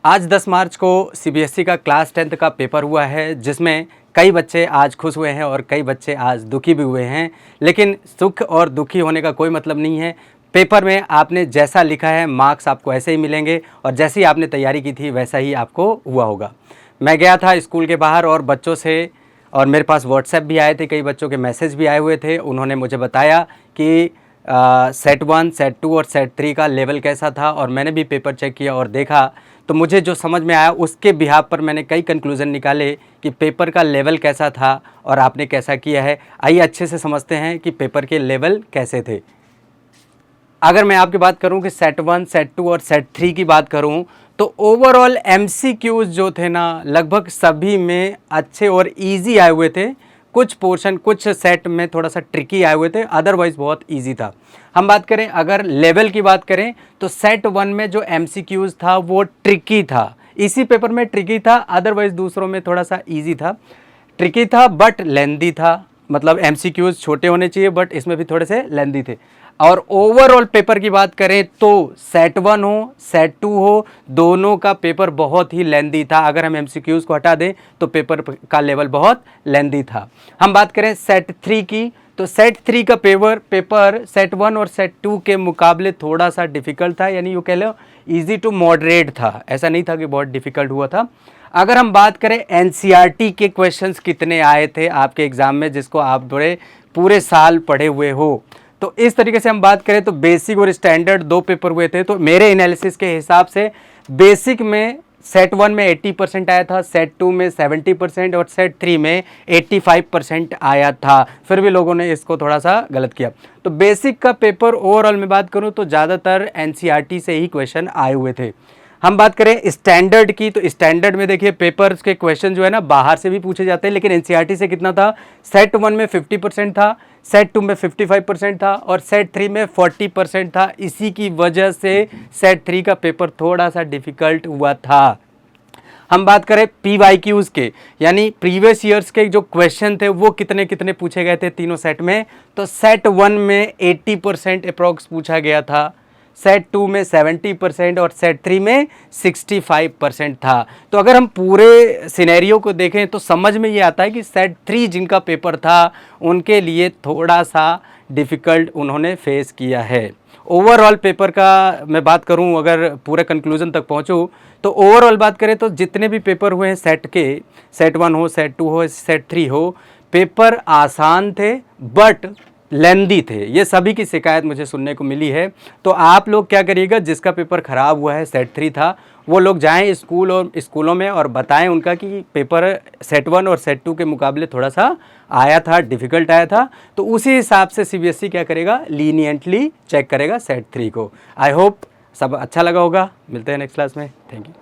आज 10 मार्च को सीबीएसई का क्लास 10th का पेपर हुआ है, जिसमें कई बच्चे आज खुश हुए हैं और कई बच्चे आज दुखी भी हुए हैं। लेकिन सुख और दुखी होने का कोई मतलब नहीं है। पेपर में आपने जैसा लिखा है मार्क्स आपको ऐसे ही मिलेंगे और जैसी आपने तैयारी की थी वैसा ही आपको हुआ होगा। मैं गया था स्कूल के बाहर और बच्चों से, और मेरे पास व्हाट्सएप भी आए थे, कई बच्चों के मैसेज भी आए हुए थे। उन्होंने मुझे बताया कि सेट 1, सेट 2 और सेट 3 का लेवल कैसा था, और मैंने भी पेपर चेक किया और देखा तो मुझे जो समझ में आया उसके बिहाफ पर मैंने कई कंक्लूज़न निकाले कि पेपर का लेवल कैसा था और आपने कैसा किया है। आइए अच्छे से समझते हैं कि पेपर के लेवल कैसे थे। अगर मैं आपकी बात करूं कि सेट 1, सेट 2 और सेट 3 की बात करूं तो ओवरऑल एमसीक्यूज जो थे ना, लगभग सभी में अच्छे और इजी आए हुए थे। कुछ पोर्शन, कुछ सेट में थोड़ा सा ट्रिकी आए हुए थे, अदरवाइज बहुत इजी था। हम बात करें, अगर लेवल की बात करें तो सेट 1 में जो एमसीक्यूज था वो ट्रिकी था। इसी पेपर में ट्रिकी था, अदरवाइज दूसरों में थोड़ा सा ईजी था। ट्रिकी था बट लेंदी था, मतलब एमसीक्यूज छोटे होने चाहिए बट इसमें भी थोड़े से लेंदी थे। और ओवरऑल पेपर की बात करें तो सेट 1 हो, सेट 2 हो, दोनों का पेपर बहुत ही लेंदी था। अगर हम एमसीक्यूज को हटा दें तो पेपर का लेवल बहुत लेंदी था। हम बात करें सेट 3 की तो सेट 3 का पेपर सेट 1 और सेट 2 के मुकाबले थोड़ा सा डिफिकल्ट था, यानी यूँ कह लो ईजी टू मॉडरेट था। ऐसा नहीं था कि बहुत डिफिकल्ट हुआ था। अगर हम बात करें एनसीईआरटी के क्वेश्चंस कितने आए थे आपके एग्जाम में, जिसको आप पूरे साल पढ़े हुए हो, तो इस तरीके से हम बात करें तो बेसिक और स्टैंडर्ड 2 पेपर हुए थे। तो मेरे एनालिसिस के हिसाब से बेसिक में सेट 1 में 80% आया था, सेट 2 में 70% और सेट 3 में 85% आया था। फिर भी लोगों ने इसको थोड़ा सा गलत किया। तो बेसिक का पेपर ओवरऑल में बात करूं तो ज़्यादातर एनसीईआरटी से ही क्वेश्चन आए हुए थे। हम बात करें स्टैंडर्ड की तो स्टैंडर्ड में देखिए पेपर्स के क्वेश्चन जो है ना बाहर से भी पूछे जाते हैं, लेकिन एनसीईआरटी से कितना था, सेट 1 में 50% था, सेट 2 में 55% था और सेट 3 में 40% था। इसी की वजह से सेट 3 का पेपर थोड़ा सा डिफिकल्ट हुआ था। हम बात करें पीवाईक्यूज के, यानी प्रीवियस ईयर्स के जो क्वेश्चन थे वो कितने कितने पूछे गए थे तीनों सेट में, तो सेट 1 में 80% अप्रॉक्स पूछा गया था, सेट 2 में 70% और सेट 3 में 65% था। तो अगर हम पूरे सिनेरियो को देखें तो समझ में ये आता है कि सेट 3 जिनका पेपर था उनके लिए थोड़ा सा डिफ़िकल्ट उन्होंने फेस किया है। ओवरऑल पेपर का मैं बात करूं, अगर पूरे कंक्लूजन तक पहुंचूं तो ओवरऑल बात करें तो जितने भी पेपर हुए हैं सेट के, सेट 1 हो, सेट 2 हो, सेट 3 हो, पेपर आसान थे बट लेंदी थे। ये सभी की शिकायत मुझे सुनने को मिली है। तो आप लोग क्या करिएगा, जिसका पेपर ख़राब हुआ है सेट 3 था, वो लोग जाएं स्कूलों में और बताएं उनका कि पेपर सेट 1 और सेट 2 के मुकाबले थोड़ा सा आया था, डिफ़िकल्ट आया था। तो उसी हिसाब से सीबीएसई क्या करेगा, लीनियंटली चेक करेगा सेट 3 को। आई होप सब अच्छा लगा होगा। मिलते हैं नेक्स्ट क्लास में। Thank you.